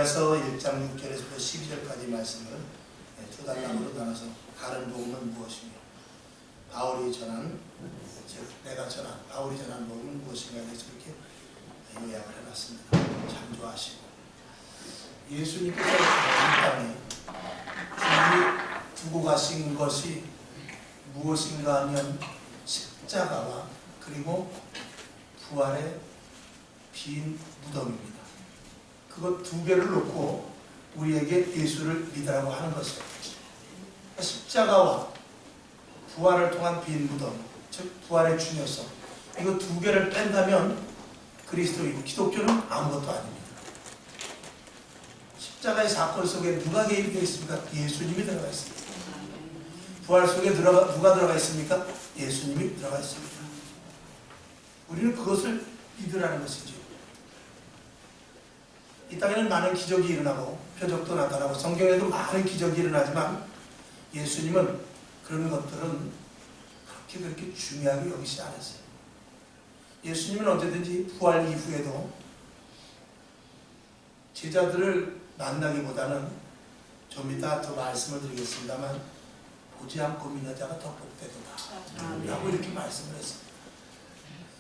요한일서 1장 6절에서부터 12절까지 말씀을 두 단락으로 나눠서 다른 복음은 무엇이며 바울이 전한, 즉 내가 전한, 바울이 전한 복음은 무엇인가에 대해서 이렇게 요약을 해놨습니다. 참조하시고 예수님께서 이 땅에 두고 가신 것이 무엇인가 하면 십자가와 그리고 부활의 빈 무덤입니다. 그것 두 개를 놓고 우리에게 예수를 믿으라고 하는 것이에요. 십자가와 부활을 통한 빈 무덤, 즉 부활의 중요성, 이거 두 개를 뺀다면 그리스도이고 기독교는 아무것도 아닙니다. 십자가의 사건 속에 누가 개입되어 있습니까? 예수님이 들어가 있습니다. 부활 속에 누가 들어가 있습니까? 예수님이 들어가 있습니다. 우리는 그것을 믿으라는 것이죠. 이 땅에는 많은 기적이 일어나고 표적도 나타나고 성경에도 많은 기적이 일어나지만 예수님은 그런 것들은 그렇게 중요하게 여기지 않았어요. 예수님은 언제든지 부활 이후에도 제자들을 만나기보다는 좀 이따 더 말씀을 드리겠습니다만 보지 않고 믿는 자가 더 복되도다 라고 이렇게 말씀을 했습니다.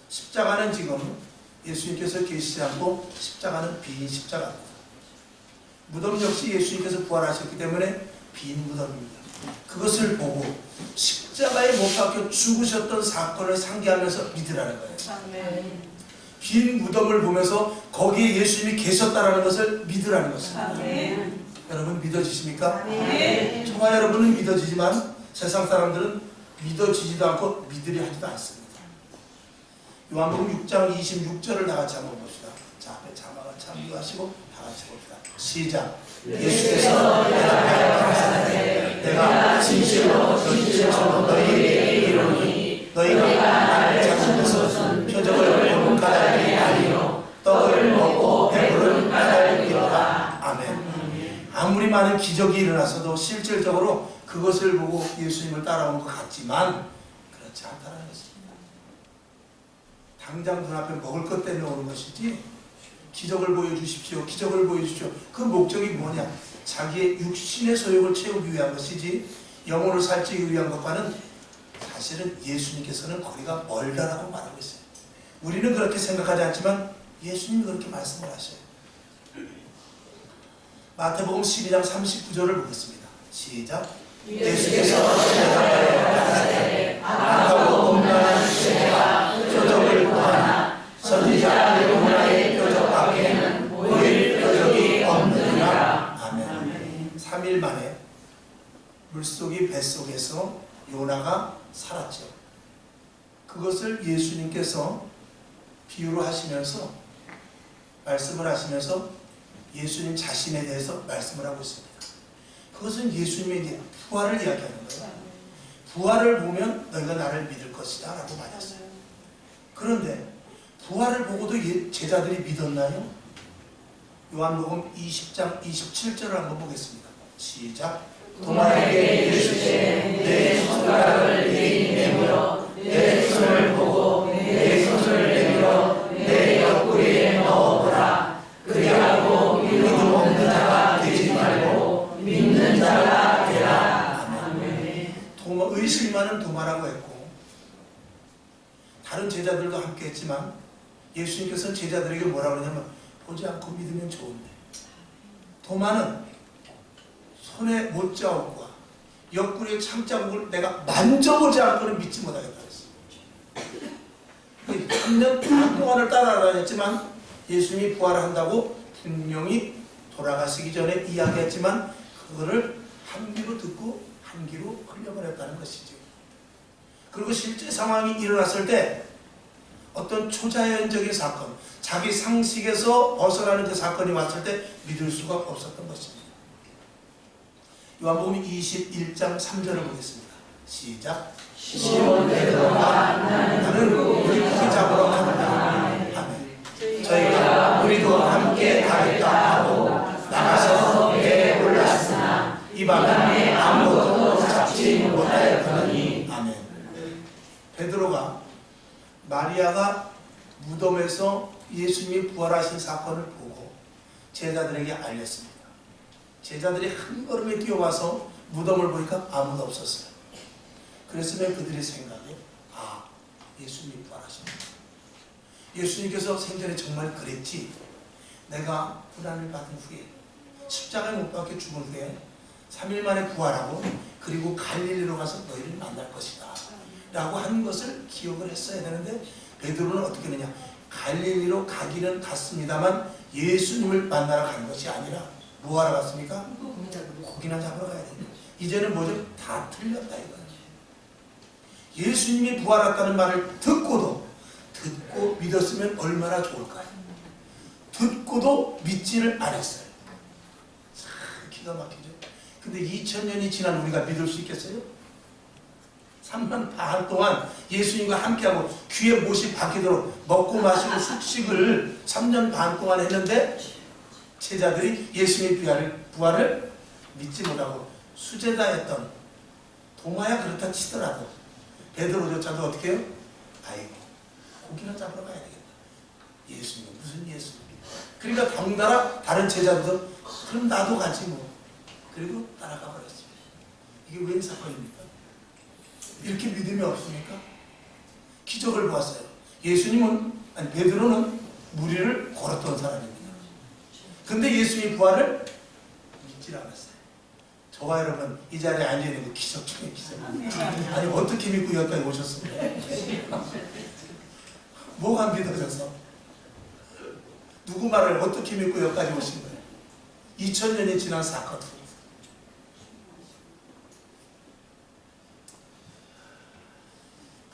십자가는 지금 예수님께서 계시지 않고 십자가는 빈 십자가입니다. 무덤 역시 예수님께서 부활하셨기 때문에 빈 무덤입니다. 그것을 보고 십자가에 못 박혀 죽으셨던 사건을 상기하면서 믿으라는 거예요. 빈 무덤을 보면서 거기에 예수님이 계셨다는 것을 믿으라는 것입니다. 여러분 믿어지십니까? 정말 여러분은 믿어지지만 세상 사람들은 믿어지지도 않고 믿으려 하지도 않습니다. 요한복음 6장 26절을 다 같이 한번 봅시다. 자, 앞에 자막을 참고하시고 다 같이 봅시다. 시작. 예수께서 내가 진실로 너희에게 이르노니 너희가 나를 찾는 것은 표적을 보는 까닭이 아니요 떡을 먹고 배부른 까닭이로다. 아멘. 아무리 많은 기적이 일어나서도 실질적으로 그것을 보고 예수님을 따라온 것 같지만 그렇지 않다는 것입니다. 당장 눈앞에 먹을 것 때문에 오는 것이지 기적을 보여주십시오. 기적을 보여주십시오. 그 목적이 뭐냐? 자기의 육신의 소욕을 채우기 위한 것이지 영혼을 살찌기 위한 것과는 사실은 예수님께서는 거리가 멀다라고 말하고 있어요. 우리는 그렇게 생각하지 않지만 예수님이 그렇게 말씀을 하셔요. 마태복음 12장 39절을 보겠습니다. 시작. 예수께서 대답하여 가라사대 악하고 음란한 세대가 표적을 구하나 선지자 요나의 표적 밖에는 보일 표적이 없느니라. 아멘. 3일 만에 물속이 뱃속에서 요나가 살았죠. 그것을 예수님께서 비유로 하시면서 말씀을 하시면서 예수님 자신에 대해서 말씀을 하고 있습니다. 그것은 예수님의 부활을 이야기하는 거예요. 부활을 보면 너희가 나를 믿을 것이다 라고 말했어요. 그런데 부활을 보고도 제자들이 믿었나요? 요한복음 20장 27절을 한번 보겠습니다. 시작. 도마에게 이르시되 내 손가락을 네 내밀어 내 손을 보고 내 손을 내밀어 내 옆구리에 넣어보라. 그리하고 믿음 없는 자가 되지 말고 믿는 자가 되라. 아멘. 의심 많은 도마라고 했고 다른 제자들도 함께 했지만 예수님께서는 제자들에게 뭐라고 하냐면 보지 않고 믿으면 좋은데 도마는 손에 못자국과 옆구리에 참자국을 내가 만져보지 않고는 믿지 못하겠다 했어요. 3년 반 동안을 따라다녔지만 예수님이 부활한다고 분명히 돌아가시기 전에 이야기했지만 그거를 한 귀로 듣고 한 귀로 흘려버렸다는 것이죠. 그리고 실제 상황이 일어났을 때 어떤 초자연적인 사건, 자기 상식에서 벗어나는 그 사건이 왔을 때 믿을 수가 없었던 것입니다. 요한복음 21장 3절을 보겠습니다. 시작. 시몬 베드로가 나는 물고기 잡으러 간다. 아멘. 저희가 우리도 함께 가겠다 하고 나가서 배에 올랐으나 이 밤에 아무것도 잡지 못하였더니. 아멘. 베드로가 마리아가 무덤에서 예수님이 부활하신 사건을 보고 제자들에게 알렸습니다. 제자들이 한 걸음에 뛰어와서 무덤을 보니까 아무도 없었어요. 그랬으면 그들의 생각에 예수님이 부활하십니다. 예수님께서 생전에 정말 그랬지. 내가 고난을 받은 후에 십자가에 못 박혀 죽은 후에 3일 만에 부활하고 그리고 갈릴리로 가서 너희를 만날 것이다 라고 하는 것을 기억을 했어야 되는데, 베드로는 어떻게 했느냐, 갈릴리로 가기는 갔습니다만 예수님을 만나러 간 것이 아니라 뭐하러 갔습니까? 고기나 잡으러 가야 됩니다. 이제는 뭐죠? 다 틀렸다 이거예요. 예수님이 부활했다는 말을 듣고 믿었으면 얼마나 좋을까요? 듣고도 믿지를 않았어요. 참 기가 막히죠. 근데 2000년이 지난 우리가 믿을 수 있겠어요? 3년 반 동안 예수님과 함께하고 귀에 못이 박히도록 먹고 마시고 숙식을 3년 반 동안 했는데 제자들이 예수님의 부활을 믿지 못하고 수제자였던 도마야 그렇다 치더라도 베드로조차도 어떻게 해요? 아이고 고기나 잡으러 가야 되겠다. 예수님 무슨 예수님? 그러니까 덩달아 다른 제자들도 그럼 나도 가지 뭐. 그리고 따라가 버렸습니다. 이게 웬 사건입니까? 이렇게 믿음이 없습니까? 기적을 보았어요. 베드로는 무리를 걸었던 사람입니다. 근데 예수님의 부활을 믿지 않았어요. 저와 여러분 이 자리에 앉아있는 거 기적 중에 기적. 아니 어떻게 믿고 여기까지 오셨습니까? 뭐가 믿어져서? 누구 말을 어떻게 믿고 여기까지 오신 거예요? 2000년이 지난 사건.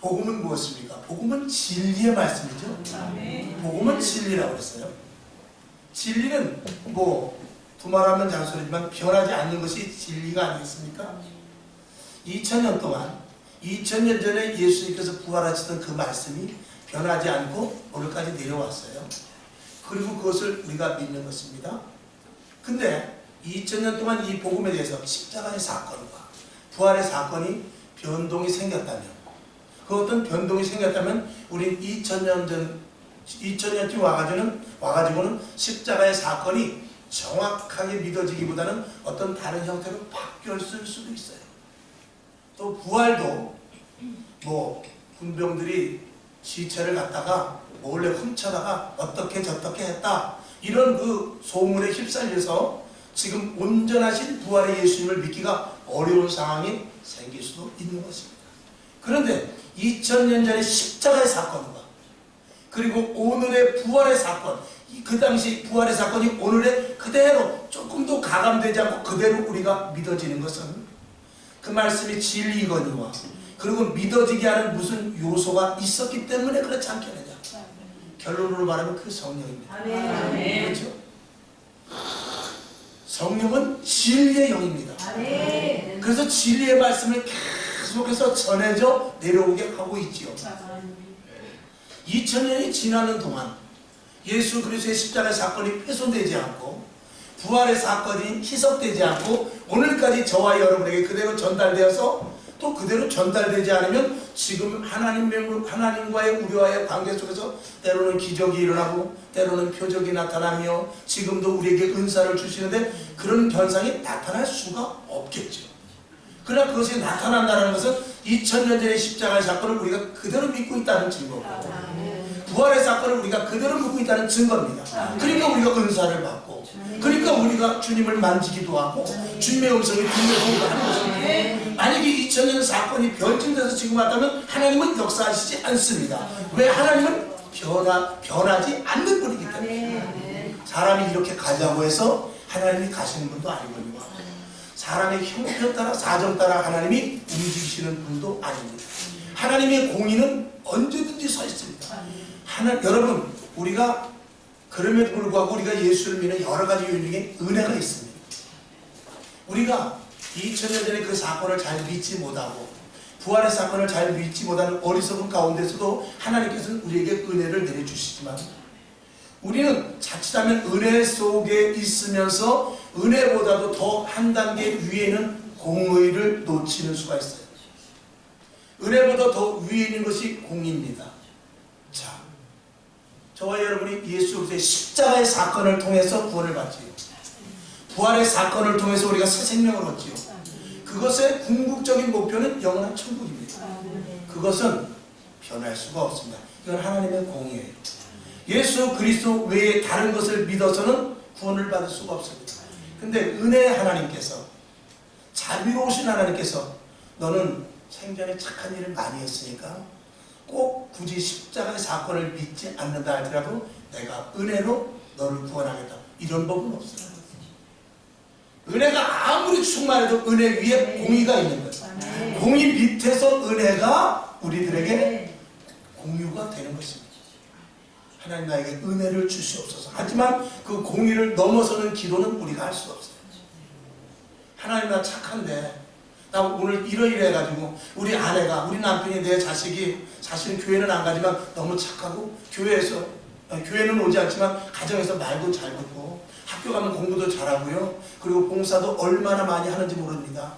복음은 무엇입니까? 복음은 진리의 말씀이죠. 복음은 진리라고 했어요. 진리는 두말하면 잔소리지만 변하지 않는 것이 진리가 아니겠습니까? 2000년 동안 2000년 전에 예수님께서 부활하시던 그 말씀이 변하지 않고 오늘까지 내려왔어요. 그리고 그것을 우리가 믿는 것입니다. 근데 2000년 동안 이 복음에 대해서 십자가의 사건과 부활의 사건이 변동이 생겼다면, 그 어떤 변동이 생겼다면 우린 2000년쯤 와가지고는 십자가의 사건이 정확하게 믿어지기보다는 어떤 다른 형태로 바뀌었을 수도 있어요. 또 부활도 군병들이 시체를 갖다가 몰래 훔쳐다가 어떻게 저떻게 했다 이런 그 소문에 휩쓸려서 지금 온전하신 부활의 예수님을 믿기가 어려운 상황이 생길 수도 있는 것입니다. 그런데 2000년 전의 십자가의 사건과 그리고 오늘의 부활의 사건, 그 당시 부활의 사건이 오늘의 그대로 조금도 가감되지 않고 그대로 우리가 믿어지는 것은 그 말씀이 진리이거니와 그리고 믿어지게 하는 무슨 요소가 있었기 때문에 그렇지 않겠느냐. 결론으로 말하면 그 성령입니다. 아멘. 그렇죠? 성령은 진리의 영입니다. 아멘. 그래서 진리의 말씀을 계속해서 전해져 내려오게 하고 있지요. 2000년이 지나는 동안 예수 그리스도의 십자가의 사건이 훼손되지 않고 부활의 사건이 희석되지 않고 오늘까지 저와 여러분에게 그대로 전달되어서 또 그대로 전달되지 않으면 지금 하나님과의 우리와의 관계 속에서 때로는 기적이 일어나고 때로는 표적이 나타나며 지금도 우리에게 은사를 주시는데 그런 현상이 나타날 수가 없겠죠. 그러나 그것이 나타난다는 것은 2000년 전의 십자가의 사건을 우리가 그대로 믿고 있다는 증거고 부활의 사건을 우리가 그대로 믿고 있다는 증거입니다. 그러니까 우리가 은사를 받고 그러니까 우리가 주님을 만지기도 하고 주님의 음성을 들려보기도 하는 것입니다. 만약에 2000년 사건이 변증돼서 지금 왔다면 하나님은 역사하시지 않습니다. 왜? 하나님은 변하지 않는 분이기 때문에. 사람이 이렇게 가자고 해서 하나님이 가시는 분도 아니거든요. 사람의 형편 따라 사정 따라 하나님이 움직이시는 분도 아닙니다. 하나님의 공의는 언제든지 서 있습니다. 여러분 우리가 그럼에도 불구하고 우리가 예수를 믿는 여러 가지 요인 중에 은혜가 있습니다. 우리가 2000년 전에 그 사건을 잘 믿지 못하고 부활의 사건을 잘 믿지 못하는 어리석은 가운데서도 하나님께서는 우리에게 은혜를 내려주시지만 우리는 자칫하면 은혜 속에 있으면서 은혜보다도 더 한 단계 위에는 공의를 놓치는 수가 있어요. 은혜보다 더 위에 있는 것이 공의입니다. 자, 저와 여러분이 예수 그리스도의 십자가의 사건을 통해서 구원을 받지요. 부활의 사건을 통해서 우리가 새 생명을 얻지요. 그것의 궁극적인 목표는 영원한 천국입니다. 그것은 변할 수가 없습니다. 이건 하나님의 공의예요. 예수 그리스도 외에 다른 것을 믿어서는 구원을 받을 수가 없습니다. 근데 은혜의 하나님께서, 자비로우신 하나님께서 너는 생전에 착한 일을 많이 했으니까 꼭 굳이 십자가의 사건을 믿지 않는다 할지라도 내가 은혜로 너를 구원하겠다, 이런 법은 없어요. 은혜가 아무리 충만해도 은혜 위에 공의가 있는 거예요. 공의 밑에서 은혜가 우리들에게 공유가 되는 것입니다. 하나님 나에게 은혜를 주시옵소서. 하지만 그 공의를 넘어서는 기도는 우리가 할 수가 없어요. 하나님 나 착한데 나 오늘 이러이러 해가지고 우리 아내가, 우리 남편이, 내 자식이, 사실은 교회는 안 가지만 너무 착하고 교회는 오지 않지만 가정에서 말도 잘 듣고 학교 가면 공부도 잘하고요, 그리고 봉사도 얼마나 많이 하는지 모릅니다.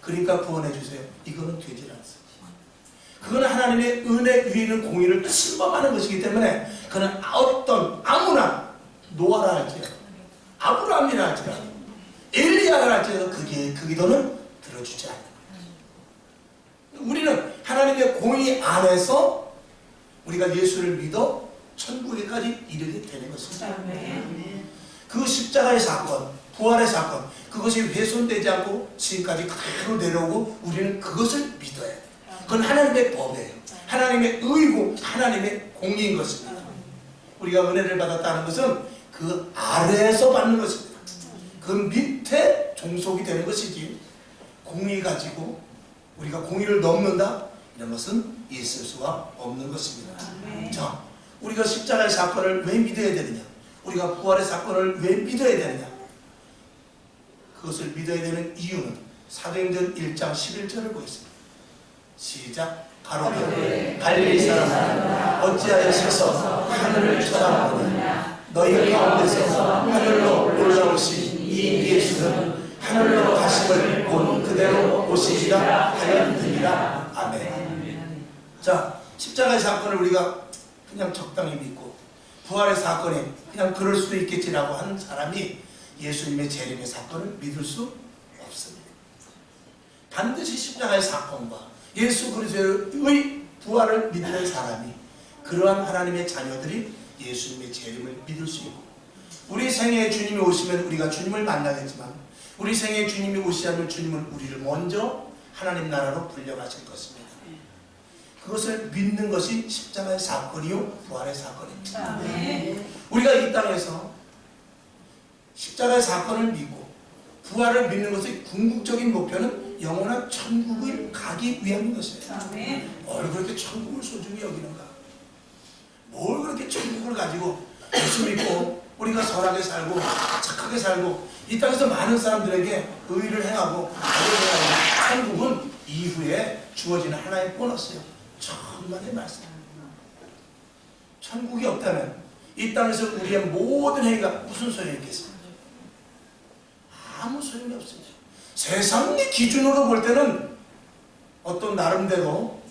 그러니까 구원해 주세요. 이거는 되질 않습니다. 그거는 하나님의 은혜 위에 있는 공의를 침범하는 것이기 때문에 그는 아무나, 노아라 할지라도, 아브라함이라 할지라도, 엘리야라 할지라도 그 기도는 들어주지 않는 거예요. 우리는 하나님의 공의 안에서 우리가 예수를 믿어 천국에까지 이르게 되는 것입니다. 그 십자가의 사건, 부활의 사건, 그것이 훼손되지 않고 지금까지 그대로 내려오고 우리는 그것을 믿어야 돼요. 그건 하나님의 법이에요. 하나님의 의고 하나님의 공의인 것입니다. 우리가 은혜를 받았다는 것은 그 아래에서 받는 것입니다. 그 밑에 종속이 되는 것이지, 공의 가지고 우리가 공의를 넘는다, 이런 것은 있을 수가 없는 것입니다. 자, 우리가 십자가의 사건을 왜 믿어야 되느냐, 우리가 부활의 사건을 왜 믿어야 되느냐, 그것을 믿어야 되는 이유는 사도행전 1장 11절을 보겠습니다. 시작. 가로되 갈릴리 사람아 어찌하여 서서 하늘을 쳐다보느냐, 너희 가운데서 하늘로 올라오신 이 예수는 하늘로 가심을 본 그대로 오시리라 하였느니라. 아멘. 자, 십자가의 사건을 우리가 그냥 적당히 믿고 부활의 사건이 그냥 그럴 수도 있겠지라고 하는 사람이 예수님의 재림의 사건을 믿을 수 없습니다. 반드시 십자가의 사건과 예수 그리스도의 부활을 믿는 사람이, 그러한 하나님의 자녀들이 예수님의 재림을 믿을 수 있고, 우리 생애에 주님이 오시면 우리가 주님을 만나겠지만 우리 생애에 주님이 오시지 않으면 주님은 우리를 먼저 하나님 나라로 불려가실 것입니다. 그것을 믿는 것이 십자가의 사건이요 부활의 사건입니다. 우리가 이 땅에서 십자가의 사건을 믿고 부활을 믿는 것의 궁극적인 목표는 영원한 천국을 가기 위한 것이에요. 뭘 그렇게 천국을 소중히 여기는가? 뭘 그렇게 천국을 가지고 예수 믿고 우리가 선하게 살고 착하게 살고 이 땅에서 많은 사람들에게 의를 행하고 천국은 이후에 주어지는 하나의 보너스예요. 천만의 말씀. 천국이 없다면 이 땅에서 우리의 모든 행위가 무슨 소용이 있겠습니까? 아무 소용이 없습니다. 세상의 기준으로 볼 때는 어떤 나름대로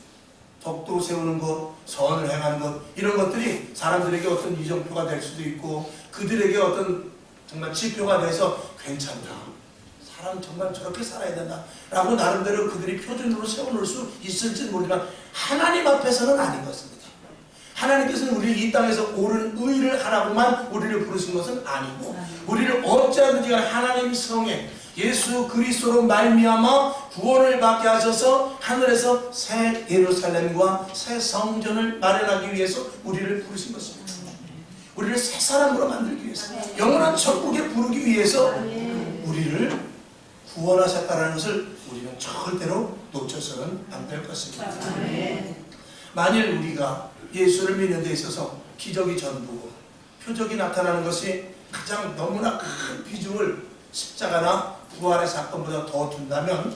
덕도 세우는 것, 선을 행하는 것, 이런 것들이 사람들에게 어떤 이정표가 될 수도 있고 그들에게 어떤 정말 지표가 돼서 괜찮다, 사람 정말 저렇게 살아야 된다 라고 나름대로 그들이 표준으로 세워놓을 수 있을지는 모르지만 하나님 앞에서는 아닌 것입니다. 하나님께서는 우리를 이 땅에서 옳은 의를 하라고만 우리를 부르신 것은 아니고, 우리를 어찌하든지 하나님 성에 예수 그리스도로 말미암아 구원을 받게 하셔서 하늘에서 새 예루살렘과 새 성전을 마련하기 위해서 우리를 부르신 것입니다. 우리를 새 사람으로 만들기 위해서, 영원한 천국에 부르기 위해서 우리를 구원하셨다는 것을 우리는 절대로 놓쳐서는 안 될 것입니다. 만일 우리가 예수를 믿는 데 있어서 기적이 전부고 표적이 나타나는 것이 가장 너무나 큰 비중을 십자가나 부활의 사건보다 더 둔다면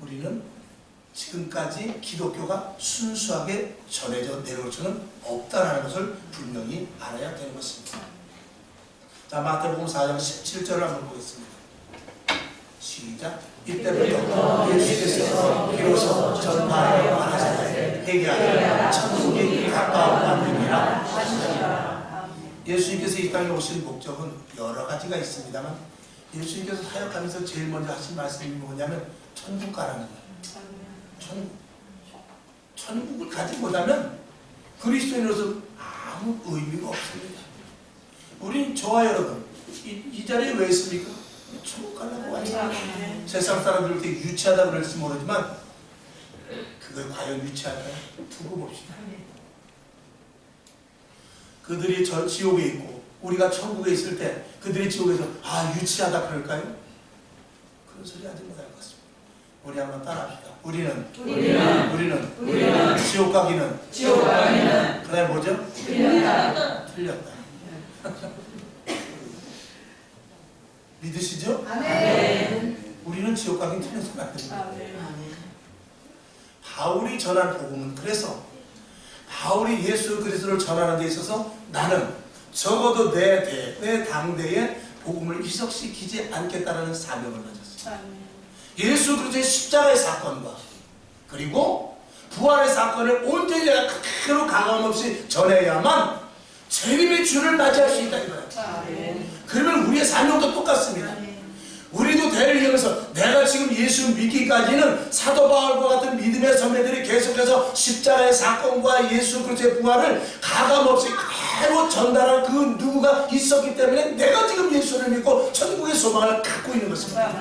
우리는 지금까지 기독교가 순수하게 전해져 내려올 수는 없다는 것을 분명히 알아야 되는 것입니다. 자, 마태복음 4장 17절을 한번 보겠습니다. 시작. 이때부터 예수께서 비로소 전파하여 말하시되 회개하여 천국이 가까워 왔느니라. 예수님께서 이 땅에 오신 목적은 여러 가지가 있습니다만 예수님께서 사역하면서 제일 먼저 하신 말씀이 뭐냐면 천국 가라는 거예요. 천국을 가지 못하면 그리스도인으로서 아무 의미가 없습니다. 우린 저와 여러분 이 자리에 왜 있습니까? 천국 가려고 와요. 세상 사람들 때 유치하다 그럴지 모르지만 그걸 과연 유치할까요? 두고 봅시다. 그들이 저 지옥에 있고 우리가 천국에 있을 때 그들이 지옥에서 유치하다 그럴까요? 그런 소리 하지 못할 것 같습니다. 우리 한번 따라합시다. 우리는 지옥 가기는 그다음에 뭐죠? 틀렸다. 믿으시죠? 아멘. 우리는 지옥 가기는 틀려서는 안 됩니다. 바울이 전한 복음은 그래서 바울이 예수 그리스도를 전하는 데 있어서 나는 적어도 내 당대에 복음을 희석시키지 않겠다는 사명을 가졌습니다. 예수 그리스도의 십자가의 사건과 그리고 부활의 사건을 온전히 내가 그대로 가감없이 전해야만 재림의 주를 맞이할 수 있다 이거예요. 그러면 우리의 사명도 똑같습니다. 우리도 대를 이으면서 내가 지금 예수 믿기까지는 사도 바울과 같은 믿음의 선배들이 계속해서 십자가의 사건과 예수 그리스도의 부활을 가감없이 그대로 전달한 그 누구가 있었기 때문에 내가 지금 예수를 믿고 천국의 소망을 갖고 있는 것입니다.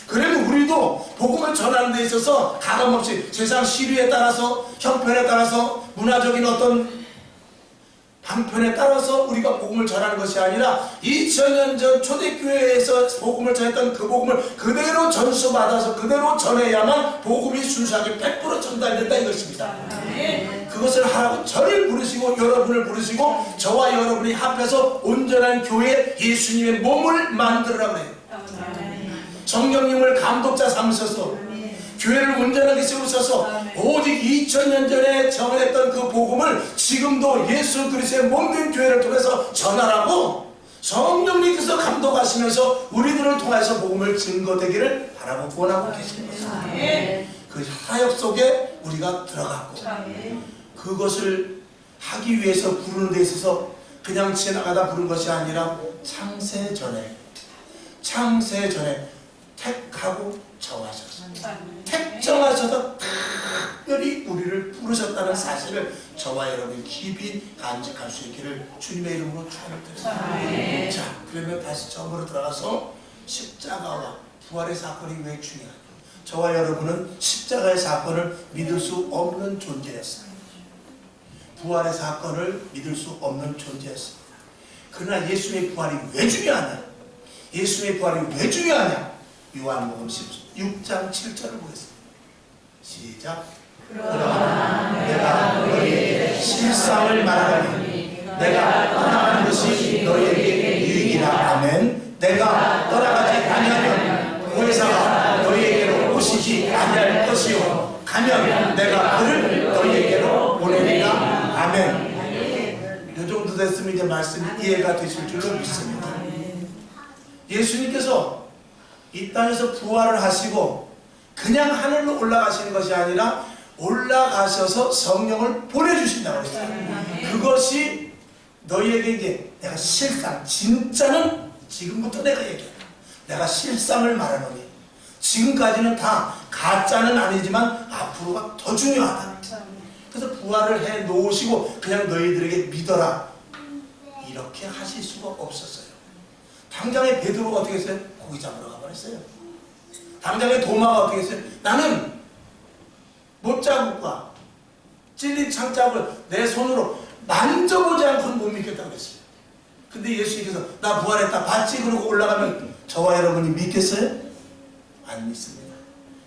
그러면 우리도 복음을 전하는 데 있어서 가감없이 세상 시류에 따라서 형편에 따라서 문화적인 어떤 방편에 따라서 우리가 복음을 전하는 것이 아니라 2000년 전 초대교회에서 복음을 전했던 그 복음을 그대로 전수받아서 그대로 전해야만 복음이 순수하게 100% 전달된다 이것입니다. 그것을 하라고 저를 부르시고 여러분을 부르시고 저와 여러분이 합해서 온전한 교회 예수님의 몸을 만들으라고 해요. 성령님을 감독자 삼으셔서 교회를 온전하게 세우셔서 오직 2000년 전에 정했던 그 복음을 지금도 예수 그리스도의 몸된 교회를 통해서 전하라고 성령님께서 감독하시면서 우리들을 통해서 복음을 증거되기를 바라고 원하고 계시는 것입니다. 그 사역 속에 우리가 들어갔고 그것을 하기 위해서 부르는 데 있어서 그냥 지나가다 부른 것이 아니라 창세 전에 택하고 정하셨습니다. 택정하셔서 특별히 우리를 부르셨다는 사실을 저와 여러분이 깊이 간직할 수 있기를 주님의 이름으로 축원을 드립니다. 자, 그러면 다시 처음으로 들어가서 십자가와 부활의 사건이 왜 중요한가? 저와 여러분은 십자가의 사건을 믿을 수 없는 존재였습니다. 부활의 사건을 믿을 수 없는 존재였습니다. 그러나 예수의 부활이 왜 중요하냐? 예수의 부활이 왜 중요하냐? 요한복음 16장 7절을 보겠습니다. 시작. 그러나 내가 너희에게 실상을 말하노니 내가 떠나가는 것이 너희에게 유익이라. 아멘. 내가 떠나가지 아니하면 보혜사가 너희에게로 오시지 아니할 것이요 가면 내가 그를 너희에게로 보내리라. 아멘. 이 정도 됐으면 이제 말씀이 이해가 되실 줄로 믿습니다. 예수님께서 이 땅에서 부활을 하시고 그냥 하늘로 올라가시는 것이 아니라 올라가셔서 성령을 보내주신다고 했어요. 그것이 너희에게 이제 내가 실상, 진짜는 지금부터 내가 얘기해. 내가 실상을 말하노니 지금까지는 다 가짜는 아니지만 앞으로가 더 중요하다. 그래서 부활을 해 놓으시고 그냥 너희들에게 믿어라 이렇게 하실 수가 없었어요. 당장에 베드로가 어떻게 했어요? 고기 잡으러 가버렸어요. 당장에 도마가 어떻게 했어요? 나는 못자국과 찔린 창자국을 내 손으로 만져보지 않고는 못 믿겠다고 했어요. 근데 예수님께서 나 부활했다 봤지? 그러고 올라가면 저와 여러분이 믿겠어요? 안 믿습니다.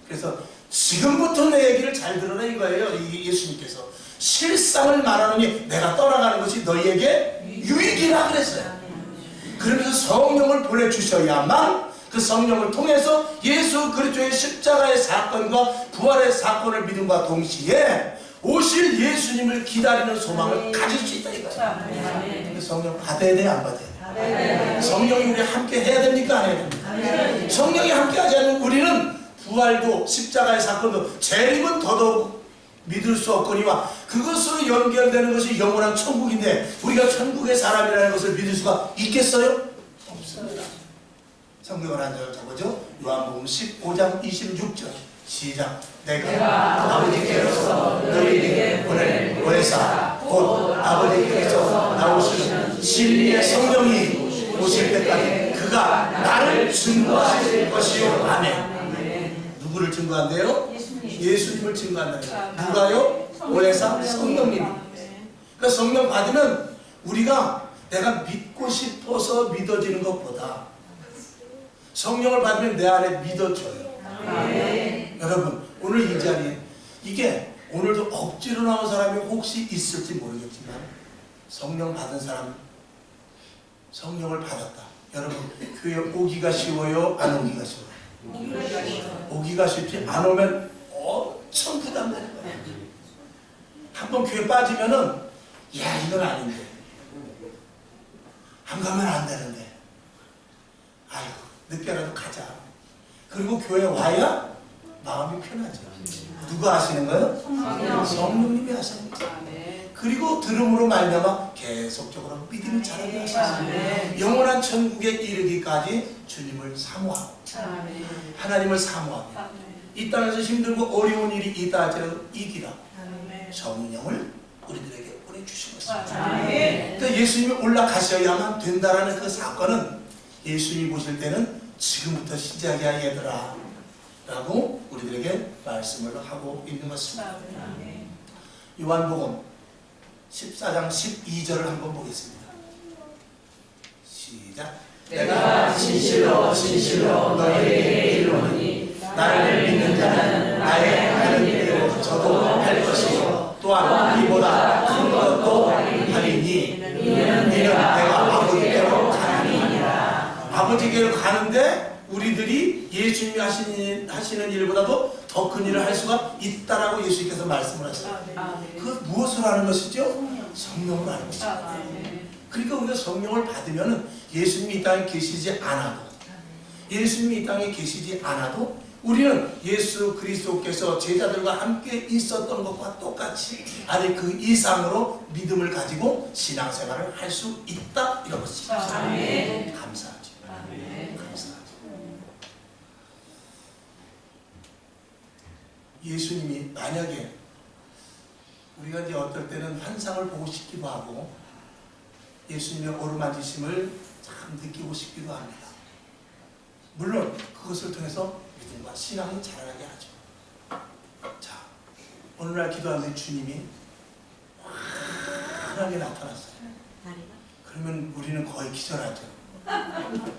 그래서 지금부터 내 얘기를 잘 들어라 이거예요. 예수님께서 실상을 말하노니 내가 떠나가는 것이 너희에게 유익이라 그랬어요. 그러면서 성령을 보내주셔야만 그 성령을 통해서 예수 그리스도의 십자가의 사건과 부활의 사건을 믿음과 동시에 오실 예수님을 기다리는 소망을 가질 수 있다 이거예요. 근데 성령 받아야 돼, 안 받아야 돼? 성령이 우리 함께 해야 됩니까, 안 해야 됩니까? 성령이 함께 하지 않으면 우리는 부활도 십자가의 사건도 재림은 더더욱 믿을 수 없거니와 그것으로 연결되는 것이 영원한 천국인데 우리가 천국의 사람이라는 것을 믿을 수가 있겠어요? 없습니다. 성경을 한 절 적어줘. 요한복음 15장 26절 시작. 내가 아버지께로서 너희에게 보낼 보혜사 곧 아버지께서 나오시는 진리의 성령이 오실 때까지 그가 나를 증거하실 것이요. 아멘. 누구를 증거한대요? 예수님을 증거한다요. 누가요? 보혜사 성령님이. 그러니까 성령 받으면 우리가 내가 믿고 싶어서 믿어지는 것보다 성령을 받으면 내 안에 믿어져요. 여러분 오늘 이 자리에 이게 오늘도 억지로 나온 사람이 혹시 있을지 모르겠지만 성령 받은 사람 성령을 받았다. 여러분 교회 오기가 쉬워요? 안 오기가 쉬워요? 오기가 쉽지 안 오면 엄청 부담되는 거예요. 한번 교회 빠지면은 야 이건 아닌데 안 가면 안 되는데 아이고 늦게라도 가자. 그리고 교회 와야 마음이 편하죠. 누가 하시는 거예요? 성령님이 하시는 거예요. 그리고 들음으로 말미암아 계속적으로 믿음이 자라게 하시는 영원한 천국에 이르기까지 주님을 사모하고 하나님을 사모하고 이 땅에서 힘들고 어려운 일이 있다 할지라도 이기라 성령을 우리들에게 보내주신 것입니다. 그러니까 예수님이 올라가셔야만 된다라는 그 사건은 예수님이 보실 때는 지금부터 시작이야 얘들아 라고 우리들에게 말씀을 하고 있는 것입니다. 요한복음 14장 12절을 한번 보겠습니다. 시작. 내가 진실로 진실로 너희에게 이르노니 나를 믿는 자는 나의 하는 일을 저도 할 것이요 또한 이보다 큰 것도 하리니 이는 내가 아버지께로 가느니라. 아버지께로 가는데 우리들이 예수님이 하시는 일보다도 더 큰 일을 할 수가 있다라고 예수님께서 말씀을 하셨어요. 그 무엇을 하는 것이죠? 성령을 하는 것입니다. 그러니까 우리가 성령을 받으면 예수님이 이 땅에 계시지 않아도 예수님이 이 땅에 계시지 않아도 우리는 예수 그리스도께서 제자들과 함께 있었던 것과 똑같이 아니 그 이상으로 믿음을 가지고 신앙생활을 할 수 있다 이런 것입니다. 감사하죠. 감사하죠. 예수님이 만약에 우리가 이제 어떨 때는 환상을 보고 싶기도 하고 예수님의 어루만지심을 참 느끼고 싶기도 합니다. 물론 그것을 통해서 믿음과 신앙이 자라나게 하죠. 자, 오늘날 기도하면 주님이 환하게 나타났어요. 그러면 우리는 거의 기절하죠.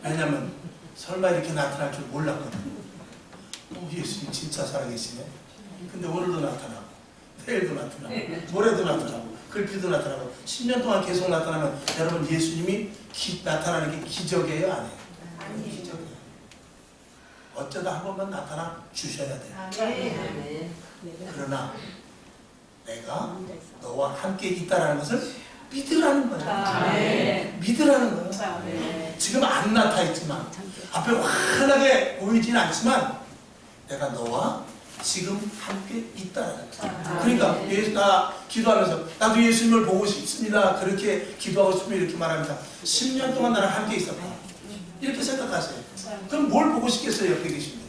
왜냐하면 설마 이렇게 나타날 줄 몰랐거든요. 예수님 진짜 살아계시네. 근데 오늘도 나타나고 내일도 나타나고 모레도 나타나고 글피도 나타나고 10년 동안 계속 나타나면 여러분 예수님이 나타나는 게 기적이에요? 아니에요? 아니에요. 기적이에요. 어쩌다 한 번만 나타나 주셔야 돼요. 그러나 내가 너와 함께 있다는 것을 믿으라는 거예요. 믿으라는 거예요. 지금 안 나타있지만 앞에 환하게 보이진 않지만 내가 너와 지금 함께 있다라는 거예요. 그러니까 나 기도하면서 나도 예수님을 보고 싶습니다. 그렇게 기도하고 싶으면 이렇게 말합니다. 10년 동안 나랑 함께 있었다. 이렇게 생각하세요. 그럼 뭘 보고 싶겠어요? 옆에 계시면.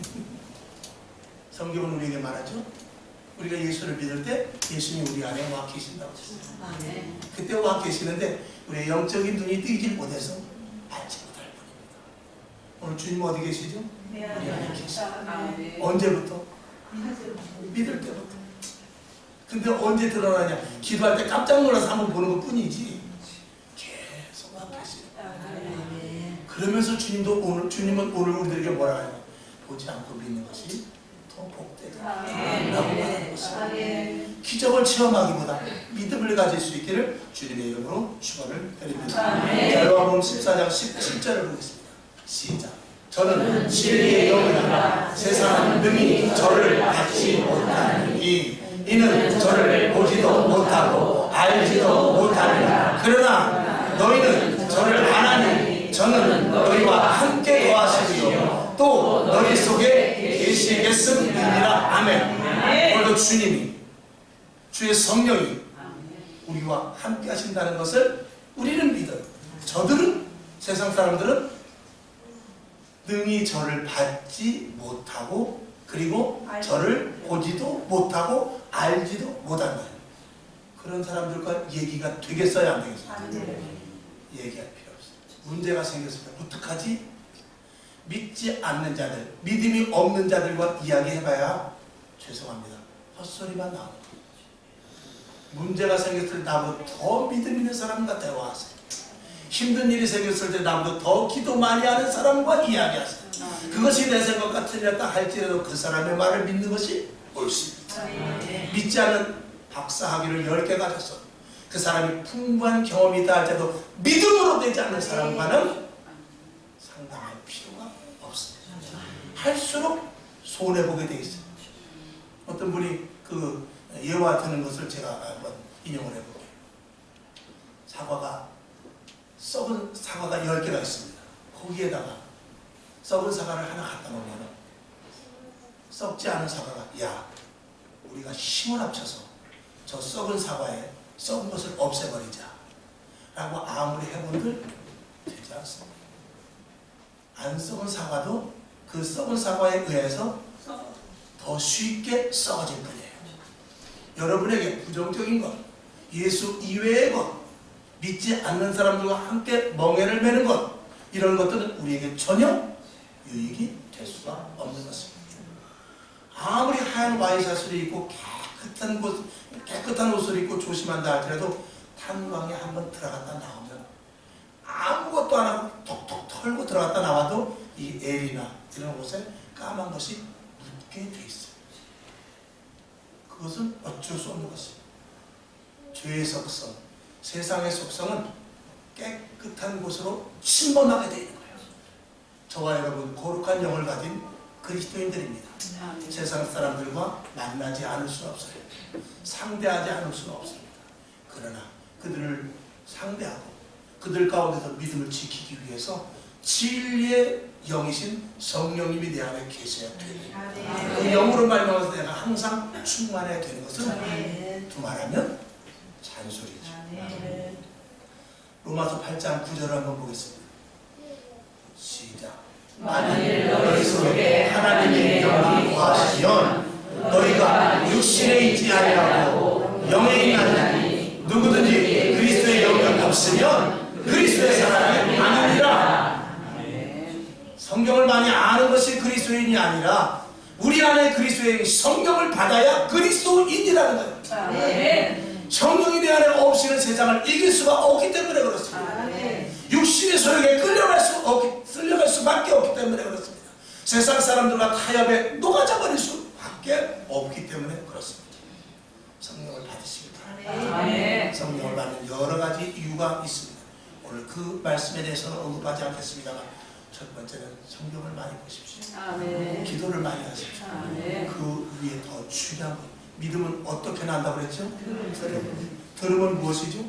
성경은 우리에게 말하죠. 우리가 예수를 믿을 때 예수님이 우리 안에 와 계신다고 했어요. 그때 와 계시는데 우리의 영적인 눈이 뜨이질 못해서 알지 못할 뿐입니다. 오늘 주님 어디 계시죠? 우리 안에 계시죠. 언제부터? 믿을 때부터. 근데 언제 드러나냐? 기도할 때 깜짝 놀라서 한번 보는 것 뿐이지 계속 와 계시죠. 그러면서 주님은 오늘 우리들에게 뭐라 하냐? 보지 않고 믿는 것이 더 복되다 라고 말하는 것입니다. 기적을 체험하기보다 믿음을 가질 수 있기를 주님의 이름으로 축원을 드립니다. 요한복음 14장 17절을 보겠습니다. 시작. 저는 진리의 영이라 세상은 능히 저를 받지 못하니 이는 저를 보지도 못하고 알지도 못하리라. 그러나 너희는 저를 아나니 저는 너희와 함께 거하시리요 또 너희 속에 계시겠음이니라. 아멘. 오늘도 주님이 주의 성령이 우리와 함께 하신다는 것을 우리는 믿어요. 저들은, 세상 사람들은 능히 저를 받지 못하고 그리고 저를 보지도 못하고 알지도 못한다. 그런 사람들과 얘기가 되겠어요, 안 되겠어요? 얘기할 필요 없어요. 문제가 생겼을 때 어떡하지? 믿지 않는 자들, 믿음이 없는 자들과 이야기해봐야 죄송합니다, 헛소리만 나오는 거예요. 문제가 생겼을 때 나보다 더 믿음 있는 사람과 대화하세요. 힘든 일이 생겼을 때 나보다 더 기도 많이 하는 사람과 이야기하세요. 그것이 내 생각과 틀렸다 할지라도 그 사람의 말을 믿는 것이 옳습니다. 믿지 않는 박사학위를 10개 가졌어. 그 사람이 풍부한 경험이 있다 할지라도 믿음으로 되지 않는 사람과는 상담할 필요가 없습니다. 할수록 손해보게 돼 있어요. 어떤 분이 그 예화 드는 것을 제가 한번 인용을 해볼게요. 썩은 사과가 10개가 있습니다. 거기에다가 썩은 사과를 하나 갖다 놓으면 썩지 않은 사과가, 야, 우리가 힘을 합쳐서 저 썩은 사과에 썩은 것을 없애버리자 라고 아무리 해본들 되지 않습니다. 안 썩은 사과도 그 썩은 사과에 의해서 더 쉽게 썩어질 뿐이에요. 여러분에게 부정적인 것, 예수 이외의 것, 믿지 않는 사람들과 함께 멍해를 매는 것, 이런 것들은 우리에게 전혀 유익이 될 수가 없는 것입니다. 아무리 하얀 와이셔츠를 입고 깨끗한 옷을 입고 조심한다 할지라도 탄광에 한번 들어갔다 나오면 아무것도 안 하고 톡톡 털고 들어갔다 나와도 이 엘이나 이런 곳에 까만 것이 묻게 돼 있어요. 그것은 어쩔 수 없는 것입니다. 죄의 속성, 세상의 속성은 깨끗한 곳으로 침범하게 되어 있는 거예요. 저와 여러분 거룩한 영을 가진 그리스도인들입니다. 세상 사람들과 만나지 않을 수는 없어요. 상대하지 않을 수는 없습니다. 그러나 그들을 상대하고 그들 가운데서 믿음을 지키기 위해서 진리의 영이신 성령님이 내 안에 계셔야 돼요. 그 영으로 말미암아서 내가 항상 충만해야 되는 것은 두말하면 잔소리죠. 로마서 8장 9절을 한번 보겠습니다. 시작. 만일 너희 속에 하나님의 영이 거하시면 너희가 육신에 있지 아니하고 영에 있나니 누구든지 그리스도의 영이 없으면 그리스도의 사람이 아니니라. 성경을 많이 아는 것이 그리스도인이 아니라 우리 안에 그리스도의 성령을 받아야 그리스도인이라는 거예요. 성령이 내 안에 없이는 세상을 이길 수가 없기 때문에 그렇습니다. 육신의 소욕에 끌려갈 수밖에 없기 때문에 그렇습니다. 세상 사람들과 타협에 녹아져 버릴 수밖에 없기 때문에 그렇습니다. 성령을 받으시기 바랍니다. 성령을 받는 여러 가지 이유가 있습니다. 오늘 그 말씀에 대해서는 언급하지 않겠습니다만, 첫 번째는 성경을 많이 보십시오. 기도를 많이 하십시오. 그 위에 더 중요한 것, 믿음은 어떻게 난다고 그랬죠? 들음은 무엇이죠?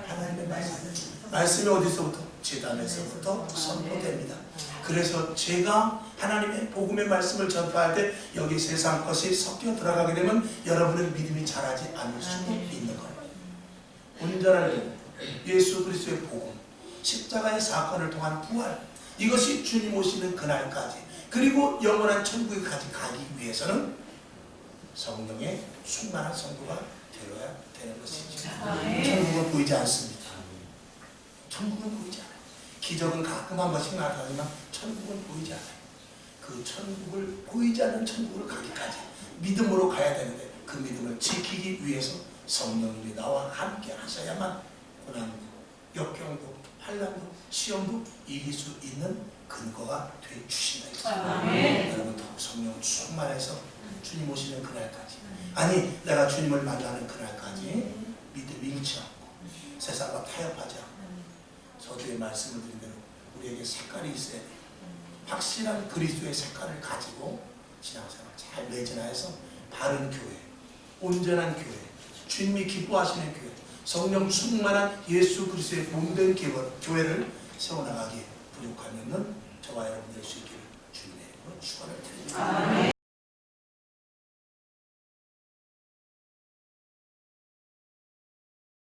하나님의 말씀. 말씀이 어디서부터? 제단에서부터 선포됩니다. 그래서 제가 하나님의 복음의 말씀을 전파할 때 여기 세상 것이 섞여 들어가게 되면 여러분의 믿음이 자라지 않을 수도 있는 거예요. 온전한 믿음, 예수 그리스도의 복음, 십자가의 사건을 통한 부활, 이것이 주님 오시는 그날까지, 그리고 영원한 천국에까지 가기 위해서는 성령의 충만한 성도가 되어야 되는 것이죠. 천국은 보이지 않습니다. 천국은 보이지 않아요. 기적은 가끔 한 번씩 나타나지만 천국은 보이지 않아요. 그 천국을, 보이지 않는 천국을 가기까지 믿음으로 가야 되는데, 그 믿음을 지키기 위해서 성령님이 나와 함께 하셔야만 고난도, 역경도, 환난도, 시험도 이길 수 있는 근거가 돼 주신다. 여러분 더욱 성령 충만해서 주님 오시는 그날까지, 아니 내가 주님을 만나는 그날까지 믿음 잃지 않고 세상과 타협하지 않고 서두에 말씀을 드린 대로 우리에게 색깔이 있어야 돼요. 확실한 그리스도의 색깔을 가지고 신앙생활 잘 매진하여서 바른 교회, 온전한 교회, 주님이 기뻐하시는 교회, 성령 충만한 예수 그리스도의 몸된 교회를 세워나가기에 부족함이 없는 저와 여러분 될 수 있기를 주님의 이름으로 축원을 드립니다.